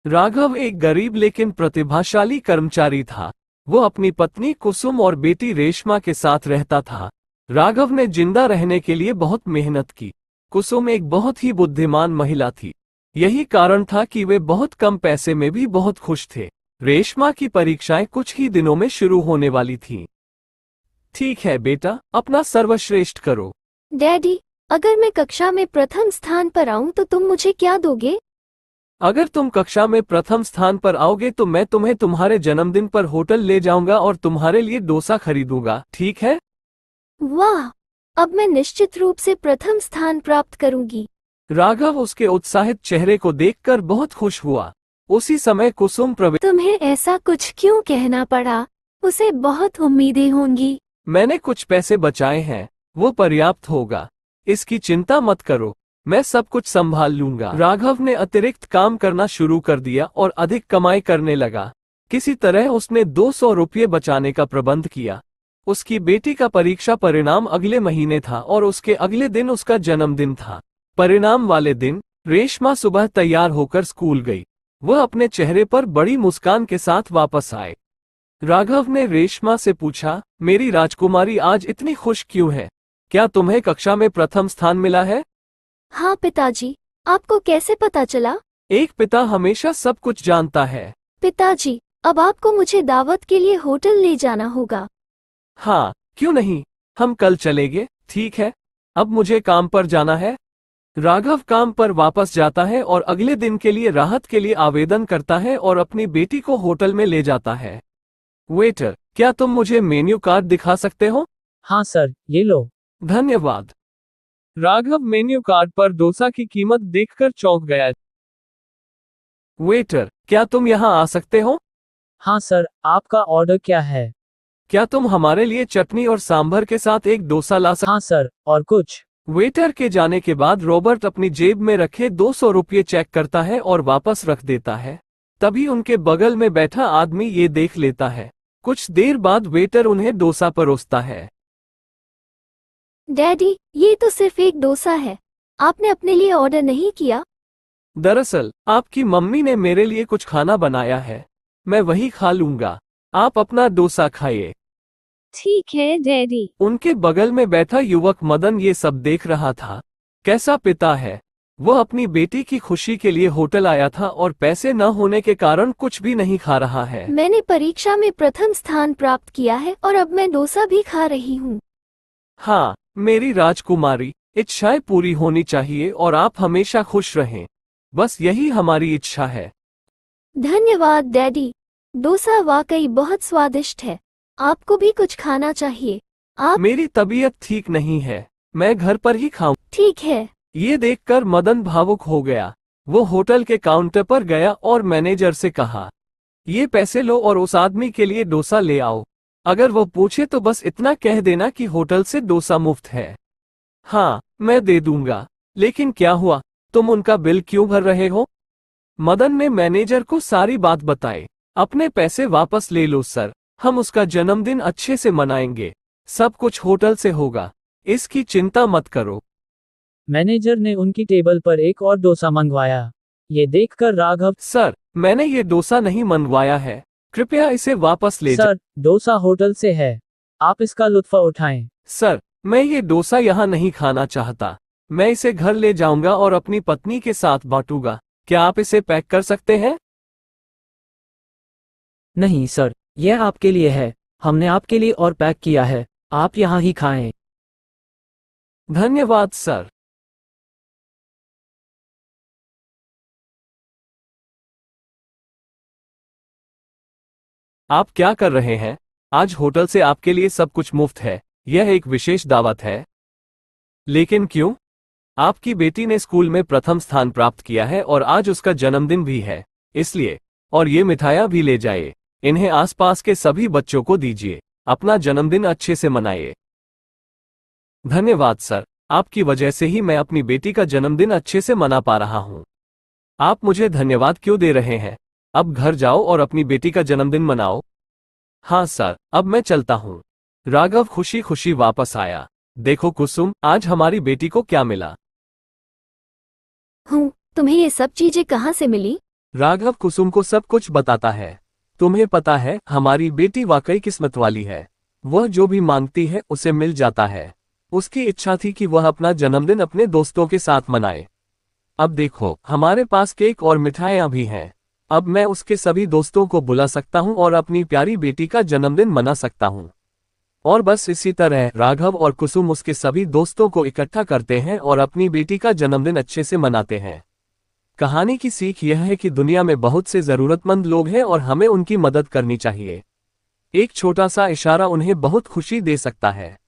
राघव एक गरीब लेकिन प्रतिभाशाली कर्मचारी था। वो अपनी पत्नी कुसुम और बेटी रेशमा के साथ रहता था। राघव ने जिंदा रहने के लिए बहुत मेहनत की। कुसुम एक बहुत ही बुद्धिमान महिला थी। यही कारण था कि वे बहुत कम पैसे में भी बहुत खुश थे। रेशमा की परीक्षाएं कुछ ही दिनों में शुरू होने वाली थीं। ठीक है बेटा, अपना सर्वश्रेष्ठ करो। डैडी, अगर मैं कक्षा में प्रथम स्थान पर आऊं तो तुम मुझे क्या दोगे? अगर तुम कक्षा में प्रथम स्थान पर आओगे तो मैं तुम्हें तुम्हारे जन्मदिन पर होटल ले जाऊंगा और तुम्हारे लिए डोसा खरीदूंगा, ठीक है? वाह, अब मैं निश्चित रूप से प्रथम स्थान प्राप्त करूंगी। राघव उसके उत्साहित चेहरे को देखकर बहुत खुश हुआ। उसी समय कुसुम प्रवेश। तुम्हें ऐसा कुछ क्यों कहना पड़ा? उसे बहुत उम्मीदें होंगी। मैंने कुछ पैसे बचाए हैं, वो पर्याप्त होगा। इसकी चिंता मत करो, मैं सब कुछ संभाल लूंगा। राघव ने अतिरिक्त काम करना शुरू कर दिया और अधिक कमाई करने लगा। किसी तरह उसने 200 रुपये बचाने का प्रबंध किया। उसकी बेटी का परीक्षा परिणाम अगले महीने था और उसके अगले दिन उसका जन्मदिन था। परिणाम वाले दिन रेशमा सुबह तैयार होकर स्कूल गई। वह अपने चेहरे पर बड़ी मुस्कान के साथ वापस आए। राघव ने रेशमा से पूछा, मेरी राजकुमारी आज इतनी खुश क्यों है? क्या तुम्हें कक्षा में प्रथम स्थान मिला है? हाँ पिताजी, आपको कैसे पता चला? एक पिता हमेशा सब कुछ जानता है। पिताजी, अब आपको मुझे दावत के लिए होटल ले जाना होगा। हाँ, क्यों नहीं, हम कल चलेंगे। ठीक है, अब मुझे काम पर जाना है। राघव काम पर वापस जाता है और अगले दिन के लिए राहत के लिए आवेदन करता है और अपनी बेटी को होटल में ले जाता है। वेटर, क्या तुम मुझे मेन्यू कार्ड दिखा सकते हो? हाँ सर, ये लो। धन्यवाद। राघव मेन्यू कार्ड पर डोसा की कीमत देखकर चौंक गया। वेटर, क्या तुम यहाँ आ सकते हो? हाँ सर, आपका ऑर्डर क्या है? क्या तुम हमारे लिए चटनी और सांभर के साथ एक डोसा ला सकते? हाँ सर, और कुछ? वेटर के जाने के बाद रॉबर्ट अपनी जेब में रखे 200 रुपये चेक करता है और वापस रख देता है। तभी उनके बगल में बैठा आदमी ये देख लेता है। कुछ देर बाद वेटर उन्हें डोसा परोसता है। डैडी, ये तो सिर्फ एक डोसा है। आपने अपने लिए ऑर्डर नहीं किया? दरअसल आपकी मम्मी ने मेरे लिए कुछ खाना बनाया है, मैं वही खा लूंगा। आप अपना डोसा खाइए। ठीक है डैडी। उनके बगल में बैठा युवक मदन ये सब देख रहा था। कैसा पिता है! वह अपनी बेटी की खुशी के लिए होटल आया था और पैसे न होने के कारण कुछ भी नहीं खा रहा है। मैंने परीक्षा में प्रथम स्थान प्राप्त किया है और अब मैं डोसा भी खा रही हूँ। हाँ, मेरी राजकुमारी, इच्छाएं पूरी होनी चाहिए और आप हमेशा खुश रहें। बस यही हमारी इच्छा है। धन्यवाद डैडी। डोसा वाकई बहुत स्वादिष्ट है। आपको भी कुछ खाना चाहिए। आप? मेरी तबीयत ठीक नहीं है, मैं घर पर ही खाऊं। ठीक है। ये देखकर मदन भावुक हो गया। वो होटल के काउंटर पर गया और मैनेजर से कहा, ये पैसे लो और उस आदमी के लिए डोसा ले आओ। अगर वो पूछे तो बस इतना कह देना कि होटल से डोसा मुफ्त है। हाँ, मैं दे दूंगा। लेकिन क्या हुआ, तुम उनका बिल क्यों भर रहे हो? मदन ने मैनेजर को सारी बात बताई। अपने पैसे वापस ले लो सर, हम उसका जन्मदिन अच्छे से मनाएंगे। सब कुछ होटल से होगा, इसकी चिंता मत करो। मैनेजर ने उनकी टेबल पर एक और डोसा मंगवाया। ये देखकर राघव, सर, मैंने ये डोसा नहीं मंगवाया है, कृपया इसे वापस ले सर, डोसा होटल से है, आप इसका लुत्फ उठाएं। सर, मैं ये डोसा यहाँ नहीं खाना चाहता। मैं इसे घर ले जाऊंगा और अपनी पत्नी के साथ बांटूंगा। क्या आप इसे पैक कर सकते हैं? नहीं सर, यह आपके लिए है। हमने आपके लिए और पैक किया है, आप यहाँ ही खाएं। धन्यवाद सर। आप क्या कर रहे हैं? आज होटल से आपके लिए सब कुछ मुफ्त है, यह एक विशेष दावत है। लेकिन क्यों? आपकी बेटी ने स्कूल में प्रथम स्थान प्राप्त किया है और आज उसका जन्मदिन भी है, इसलिए। और ये मिठाइयाँ भी ले जाइए, इन्हें आसपास के सभी बच्चों को दीजिए। अपना जन्मदिन अच्छे से मनाइए। धन्यवाद सर, आपकी वजह से ही मैं अपनी बेटी का जन्मदिन अच्छे से मना पा रहा हूँ। आप मुझे धन्यवाद क्यों दे रहे हैं? अब घर जाओ और अपनी बेटी का जन्मदिन मनाओ। हाँ सर, अब मैं चलता हूँ। राघव खुशी खुशी वापस आया। देखो कुसुम, आज हमारी बेटी को क्या मिला। तुम्हें ये सब चीजें कहाँ से मिली? राघव कुसुम को सब कुछ बताता है। तुम्हें पता है, हमारी बेटी वाकई किस्मत वाली है। वह जो भी मांगती है उसे मिल जाता है। उसकी इच्छा थी कि वह अपना जन्मदिन अपने दोस्तों के साथ मनाए। अब देखो, हमारे पास केक और मिठाइयाँ भी हैं। अब मैं उसके सभी दोस्तों को बुला सकता हूँ और अपनी प्यारी बेटी का जन्मदिन मना सकता हूँ। और बस इसी तरह राघव और कुसुम उसके सभी दोस्तों को इकट्ठा करते हैं और अपनी बेटी का जन्मदिन अच्छे से मनाते हैं। कहानी की सीख यह है कि दुनिया में बहुत से जरूरतमंद लोग हैं और हमें उनकी मदद करनी चाहिए। एक छोटा सा इशारा उन्हें बहुत खुशी दे सकता है।